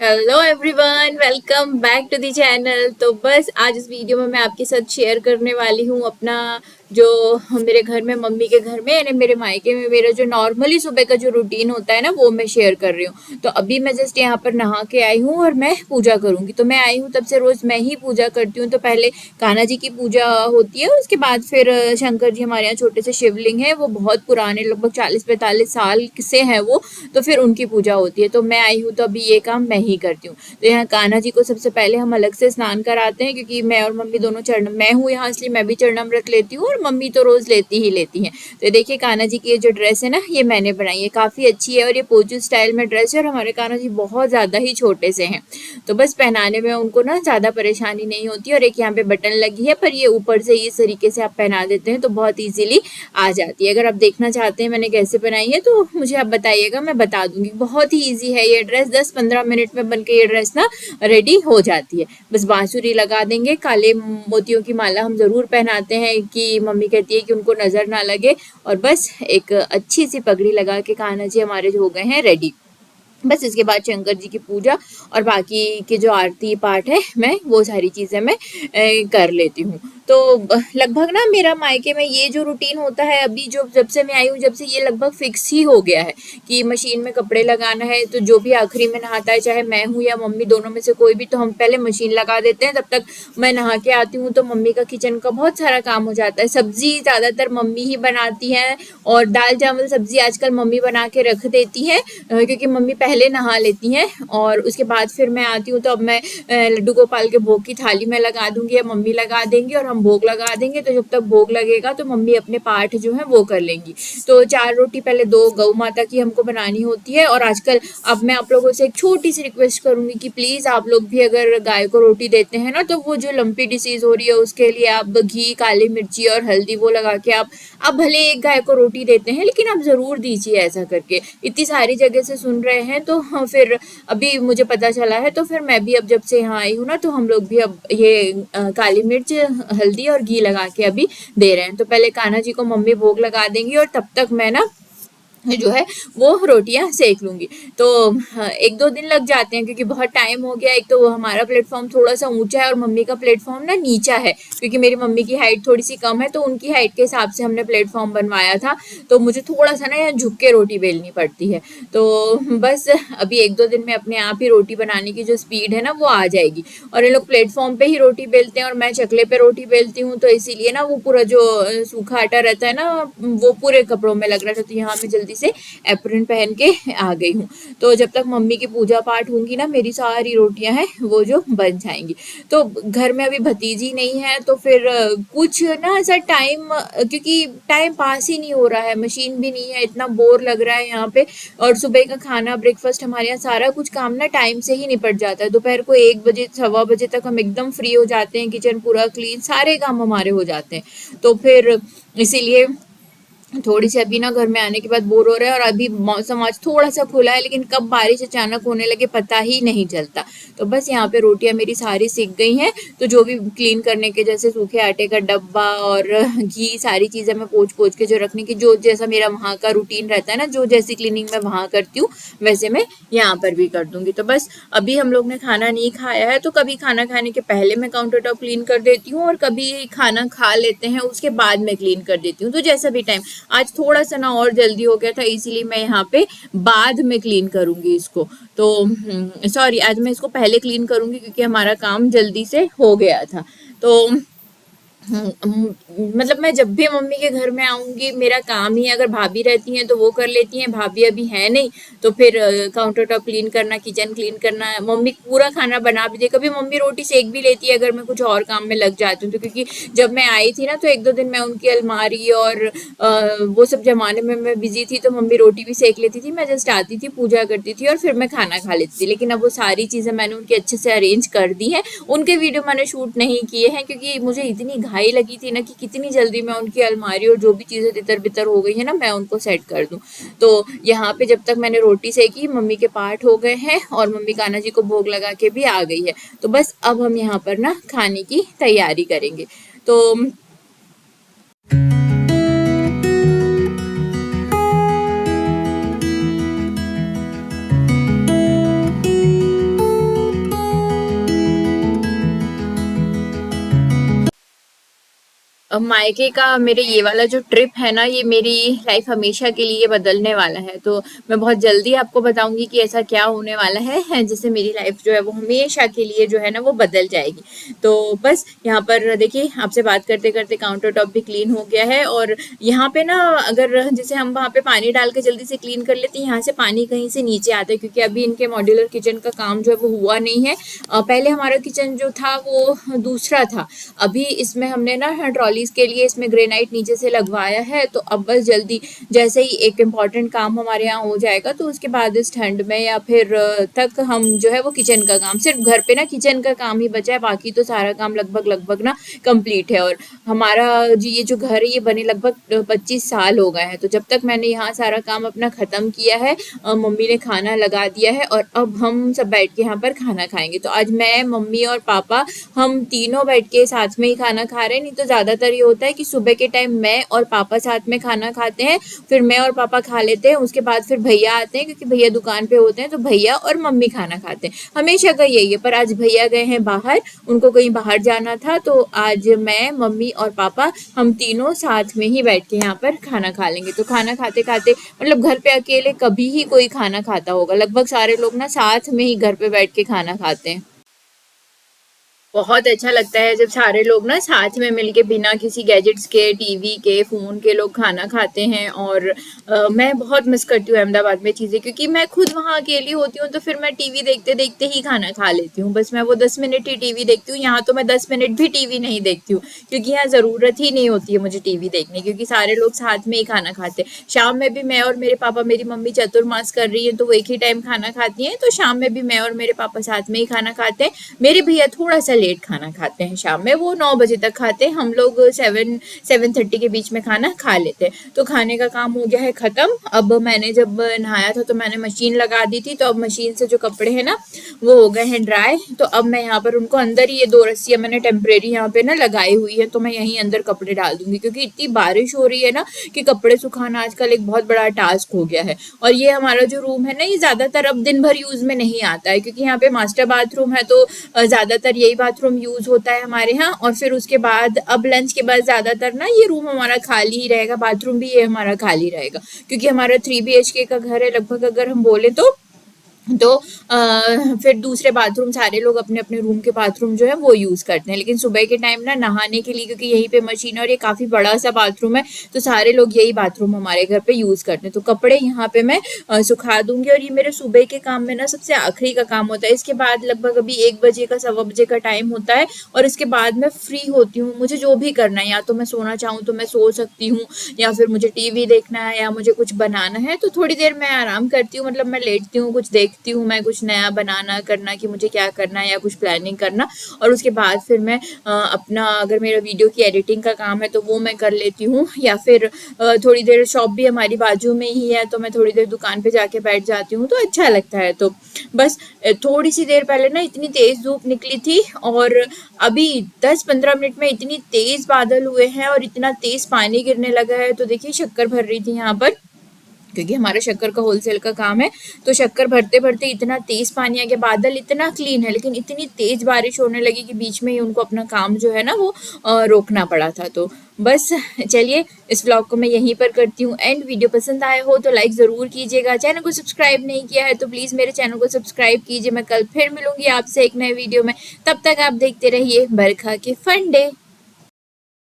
Hello everyone, welcome back to the channel. तो बस आज इस वीडियो में मैं आपके साथ शेयर करने वाली हूँ अपना जो मेरे घर में, मम्मी के घर में यानी मेरे मायके में मेरा जो नॉर्मली सुबह का जो रूटीन होता है ना, वो मैं शेयर कर रही हूँ। तो अभी मैं जस्ट यहाँ पर नहा के आई हूँ और मैं पूजा करूँगी। तो मैं आई हूँ तब से रोज़ मैं ही पूजा करती हूँ। तो पहले कान्हा जी की पूजा होती है, उसके बाद फिर शंकर जी, हमारे यहाँ छोटे से शिवलिंग है, वो बहुत पुराने, लगभग 40-45 साल से हैं वो। तो फिर उनकी पूजा होती है। तो मैं आई हूँ तो अभी ये काम मैं ही करती हूँ। तो यहाँ कान्हा जी को सबसे पहले हम अलग से स्नान कराते हैं, क्योंकि मैं और मम्मी दोनों चरण, मैं हूँ यहाँ इसलिए मैं भी चरणामृत लेती हूँ और मम्मी तो रोज लेती ही लेती हैं। तो देखिए कान्हा जी की ये जो ड्रेस है ना, ये मैंने बनाई है, काफी अच्छी है और ये पोजू स्टाइल में ड्रेस है। और हमारे कान्हा जी बहुत ज्यादा ही छोटे से हैं, तो बस पहनाने में उनको ना ज्यादा परेशानी नहीं होती। और एक यहाँ पे बटन लगी है, पर ये ऊपर से इस तरीके से आप पहना देते हैं तो बहुत इजीली आ जाती है। अगर आप देखना चाहते हैं मैंने कैसे बनाई है तो मुझे आप बताइएगा, मैं बता दूंगी। बहुत ही इजी है ये ड्रेस, 10-15 मिनट में बन के ये ड्रेस ना रेडी हो जाती है। बस बांसुरी लगा देंगे, काले मोतियों की माला हम जरूर पहनाते हैं कि मम्मी कहती है कि उनको नजर ना लगे। और बस एक अच्छी सी पगड़ी लगा के कान्हा जी हमारे हो गए हैं रेडी। बस इसके बाद शंकर जी की पूजा और बाकी के जो आरती पाठ है, मैं वो सारी चीज़ें मैं कर लेती हूँ। तो लगभग ना मेरा मायके में ये जो रूटीन होता है, अभी जो जब से मैं आई हूँ जब से, ये लगभग फिक्स ही हो गया है कि मशीन में कपड़े लगाना है तो जो भी आखिरी में नहाता है, चाहे मैं हूँ या मम्मी, दोनों में से कोई भी, तो हम पहले मशीन लगा देते हैं। तब तक मैं नहा के आती हूँ तो मम्मी का किचन का बहुत सारा काम हो जाता है। सब्जी ज़्यादातर मम्मी ही बनाती हैं और दाल चावल सब्जी आजकल मम्मी बना के रख देती हैं, क्योंकि मम्मी पहले नहा लेती हैं। और उसके बाद फिर मैं आती हूँ तो अब मैं लड्डू गोपाल के भोग की थाली में लगा दूंगी या मम्मी लगा देंगी और हम भोग लगा देंगे। तो जब तक भोग लगेगा तो मम्मी अपने पाठ जो है वो कर लेंगी। तो 4 रोटी पहले 2 गौ माता की हमको बनानी होती है। और आजकल अब मैं आप लोगों से एक छोटी सी रिक्वेस्ट करूंगी कि प्लीज आप लोग भी अगर गाय को रोटी देते हैं ना, तो वो जो लंपी डिसीज हो रही है उसके लिए आप घी, काली मिर्ची और हल्दी वो लगा के आप भले एक गाय को रोटी देते हैं, लेकिन आप जरूर दीजिए ऐसा करके। इतनी सारी जगह से सुन रहे हैं तो हाँ, फिर अभी मुझे पता चला है तो फिर मैं भी अब जब से यहाँ आई हूँ ना, तो हम लोग भी अब ये काली मिर्च, हल्दी और घी लगा के अभी दे रहे हैं। तो पहले कान्हा जी को मम्मी भोग लगा देंगी और तब तक मैं ना जो है वो रोटियां सेक लूंगी। तो 1-2 दिन लग जाते हैं क्योंकि बहुत टाइम हो गया। एक तो वो हमारा प्लेटफॉर्म थोड़ा सा ऊंचा है और मम्मी का प्लेटफॉर्म ना नीचा है, क्योंकि मेरी मम्मी की हाइट थोड़ी सी कम है, तो उनकी हाइट के हिसाब से हमने प्लेटफॉर्म बनवाया था। तो मुझे थोड़ा सा ना यहाँ झुक के रोटी बेलनी पड़ती है। तो बस अभी 1-2 दिन में अपने आप ही रोटी बनाने की जो स्पीड है ना वो आ जाएगी। और ये लोग प्लेटफॉर्म पे ही रोटी बेलते हैं और मैं चकले पे रोटी बेलती हूँ, तो इसीलिए ना वो पूरा जो सूखा आटा रहता है ना, वो पूरे कपड़ों में लग रहा था। तो यहाँ मैं जल्दी से एप्रन पहन के आ गई हूँ। तो जब तक मम्मी की पूजा पाठ होंगी ना, मेरी सारी रोटियां हैं वो जो बन जाएंगी। तो घर में अभी भतीजी नहीं है तो फिर कुछ ना ऐसा टाइम, क्योंकि टाइम पास ही नहीं हो रहा है, मशीन भी नहीं है, इतना बोर लग रहा है यहाँ पे। और सुबह का खाना, ब्रेकफास्ट, हमारे यहाँ सारा कुछ काम ना टाइम से ही निपट जाता है। दोपहर को 1 बजे, 1:15 तक हम एकदम फ्री हो जाते हैं, किचन पूरा क्लीन, सारे काम हमारे हो जाते हैं। तो फिर इसीलिए थोड़ी सी अभी ना घर में आने के बाद बोर हो रहा है। और अभी मौसम आज थोड़ा सा खुला है, लेकिन कब बारिश अचानक होने लगे पता ही नहीं चलता। तो बस यहाँ पे रोटियां मेरी सारी सीख गई हैं। तो जो भी क्लीन करने के, जैसे सूखे आटे का डब्बा और घी, सारी चीजें मैं पोंछ पोंछ के जो रखने की, जो जैसा मेरा वहाँ का रूटीन रहता है ना, जो जैसी क्लीनिंग मैं वहाँ करती हूँ वैसे मैं यहाँ पर भी कर दूंगी। तो बस अभी हम लोग ने खाना नहीं खाया है, तो कभी खाना खाने के पहले मैं काउंटर टॉप क्लीन कर देती हूँ और कभी खाना खा लेते हैं उसके बाद मैं क्लीन कर देती हूँ। तो जैसा भी टाइम, आज थोड़ा सा ना और जल्दी हो गया था, इसीलिए मैं यहाँ पे बाद में क्लीन करूंगी इसको। तो सॉरी, आज मैं इसको पहले क्लीन करूंगी क्योंकि हमारा काम जल्दी से हो गया था। तो मतलब मैं जब भी मम्मी के घर में आऊंगी, मेरा काम ही, अगर भाभी रहती हैं तो वो कर लेती हैं, भाभी अभी है नहीं, तो फिर काउंटर टॉप क्लीन करना, किचन क्लीन करना, मम्मी पूरा खाना बना भी दे। कभी मम्मी रोटी सेक भी लेती है अगर मैं कुछ और काम में लग जाती हूँ तो, क्योंकि जब मैं आई थी ना तो 1-2 दिन मैं उनकी अलमारी और वो सब जमाने में मैं बिजी थी, तो मम्मी रोटी भी सेक लेती थी, मैं जस्ट आती थी, पूजा करती थी और फिर मैं खाना खा लेती थी। लेकिन अब वो सारी चीजें मैंने उनकी अच्छे से अरेंज कर दी हैं। उनके वीडियो मैंने शूट नहीं किए हैं क्योंकि मुझे इतनी घाई लगी थी ना कि कितनी जल्दी मैं उनकी अलमारी और जो भी चीजें तितर बितर हो गई है ना, मैं उनको सेट कर दूं। तो यहाँ पे जब तक मैंने रोटी सेकी, मम्मी के पाठ हो गए हैं और मम्मी कान्हा जी को भोग लगा के भी आ गई है। तो बस अब हम यहाँ पर ना खाने की तैयारी करेंगे। तो अब मायके का मेरे ये वाला जो ट्रिप है ना, ये मेरी लाइफ हमेशा के लिए बदलने वाला है। तो मैं बहुत जल्दी आपको बताऊंगी कि ऐसा क्या होने वाला है जिससे मेरी लाइफ जो है वो हमेशा के लिए जो है ना वो बदल जाएगी। तो बस यहाँ पर देखिए, आपसे बात करते करते काउंटर टॉप भी क्लीन हो गया है। और यहाँ पे ना, अगर जैसे हम वहाँ पे पानी डाल के जल्दी से क्लीन कर लेते हैं, यहाँ से पानी कहीं से नीचे आता है, क्योंकि अभी इनके मॉड्यूलर किचन का काम जो है वो हुआ नहीं है। पहले हमारा किचन जो था वो दूसरा था। अभी इसमें हमने ना ट्रॉलीज के लिए इसमें ग्रेनाइट नीचे से लगवाया है। तो अब बस जल्दी जैसे ही एक इम्पॉर्टेंट काम हमारे यहाँ हो जाएगा तो उसके बाद इस ठंड में या फिर तक हम जो है वो किचन का काम, सिर्फ घर पे ना किचन का काम ही बचा है, बाकी तो सारा काम लगभग लगभग ना कंप्लीट है। और हमारा जी ये जो घर है ये बने लगभग 25 साल हो गए हैं। तो जब तक मैंने यहाँ सारा काम अपना ख़त्म किया है, मम्मी ने खाना लगा दिया है और अब हम सब बैठ के यहाँ पर खाना खाएंगे। तो आज मैं, मम्मी और पापा हम तीनों बैठ के साथ में ही खाना खा रहे हैं। नहीं तो ज़्यादातर ये होता है कि सुबह के टाइम मैं और पापा साथ में खाना खाते हैं, फिर मैं और पापा खा लेते हैं, उसके बाद फिर भैया आते हैं, क्योंकि भैया दुकान पे होते हैं, तो भैया और मम्मी खाना खाते हैं। हमेशा का यही है, पर आज भैया गए हैं बाहर, उनको कहीं बाहर जाना था, तो आज मैं, मम्मी और पापा हम तीनों साथ में ही बैठ के यहाँ पर खाना खा लेंगे। तो खाना खाते खाते, मतलब घर पे अकेले कभी ही कोई खाना खाता होगा, लगभग सारे लोग ना साथ में ही घर पे बैठ के खाना खाते हैं। बहुत अच्छा लगता है जब सारे लोग ना साथ में मिलके बिना किसी गैजेट्स के, टीवी के, फोन के लोग खाना खाते हैं। और मैं बहुत मिस करती हूँ अहमदाबाद में चीज़ें, क्योंकि मैं खुद वहाँ अकेली होती हूँ, तो फिर मैं टीवी देखते देखते ही खाना खा लेती हूँ। बस मैं वो 10 मिनट ही टीवी देखती हूँ। यहाँ तो मैं 10 मिनट भी टीवी नहीं देखती हूँ, क्योंकि यहाँ ज़रूरत ही नहीं होती है मुझे टीवी देखने, क्योंकि सारे लोग साथ में ही खाना खाते हैं। शाम में भी मैं और मेरे पापा, मेरी मम्मी चतुर्मास कर रही है तो वो एक ही टाइम खाना खाती हैं, तो शाम में भी मैं और मेरे पापा साथ में ही खाना खाते हैं। मेरे भैया थोड़ा सा लेट खाना खाते हैं, शाम में वो 9 बजे तक खाते हैं, हम लोग 7-7:30 के बीच में खाना खा लेते हैं। तो खाने का काम हो गया है ख़त्म। अब मैंने जब नहाया था तो मैंने मशीन लगा दी थी, तो अब मशीन से जो कपड़े हैं ना वो हो गए हैं ड्राई। तो अब मैं यहाँ पर उनको अंदर ही, ये 2 रस्सियाँ मैंने टेम्परेरी यहाँ पे ना लगाई हुई है, तो मैं यहीं अंदर कपड़े डाल दूंगी, क्योंकि इतनी बारिश हो रही है ना कि कपड़े सुखाना आजकल एक बहुत बड़ा टास्क हो गया है। और ये हमारा जो रूम है ना, ये ज़्यादातर अब दिन भर यूज़ में नहीं आता है, क्योंकि यहाँ पे मास्टर बाथरूम है, तो ज़्यादातर यही बाथरूम यूज़ होता है हमारे यहाँ। और फिर उसके बाद अब लंच के बाद ज़्यादातर ना ये रूम हमारा खाली ही रहेगा, बाथरूम भी ये हमारा खाली रहेगा, क्योंकि हमारा 3 BHK का घर है लगभग, अगर हम बोले तो फिर दूसरे बाथरूम सारे लोग अपने अपने रूम के बाथरूम जो है वो यूज़ करते हैं। लेकिन सुबह के टाइम ना नहाने के लिए, क्योंकि यहीं पे मशीन, और ये काफ़ी बड़ा सा बाथरूम है, तो सारे लोग यही बाथरूम हमारे घर पे यूज़ करते हैं। तो कपड़े यहाँ पे मैं सुखा दूंगी, और ये मेरे सुबह के काम में ना सबसे आखिरी का काम होता है। इसके बाद लगभग अभी 1 बजे का, 1:15 बजे का टाइम होता है, और इसके बाद मैं फ्री होती हूँ। मुझे जो भी करना है, या तो मैं सोना चाहूँ तो मैं सो सकती हूँ, या फिर मुझे टीवी देखना है, या मुझे कुछ बनाना है तो थोड़ी देर मैं आराम करती हूँ, मतलब मैं लेटती हूँ, कुछ देखती हूँ मैं, कुछ नया बनाना करना कि मुझे क्या करना है, या कुछ प्लानिंग करना। और उसके बाद फिर मैं अपना, अगर मेरा वीडियो की एडिटिंग का काम है तो वो मैं कर लेती हूँ, या फिर थोड़ी देर, शॉप भी हमारी बाजू में ही है, तो मैं थोड़ी देर दुकान पे जाके बैठ जाती हूँ, तो अच्छा लगता है। तो बस थोड़ी सी देर पहले ना इतनी तेज़ धूप निकली थी, और अभी 10-15 मिनट में इतनी तेज़ बादल हुए हैं और इतना तेज़ पानी गिरने लगा है। तो देखिए, शक्कर भर रही थी यहाँ पर, क्योंकि हमारा शक्कर का होलसेल का काम है, तो शक्कर भरते भरते इतना तेज पानी आ गया। बादल इतना क्लीन है, लेकिन इतनी तेज बारिश होने लगी कि बीच में ही उनको अपना काम जो है ना वो रोकना पड़ा था। तो बस चलिए, इस व्लॉग को मैं यहीं पर करती हूँ एंड। वीडियो पसंद आया हो तो लाइक ज़रूर कीजिएगा, चैनल को सब्सक्राइब नहीं किया है तो प्लीज़ मेरे चैनल को सब्सक्राइब कीजिए। मैं कल फिर मिलूंगी आपसे एक नए वीडियो में, तब तक आप देखते रहिए बरखा के फन डे।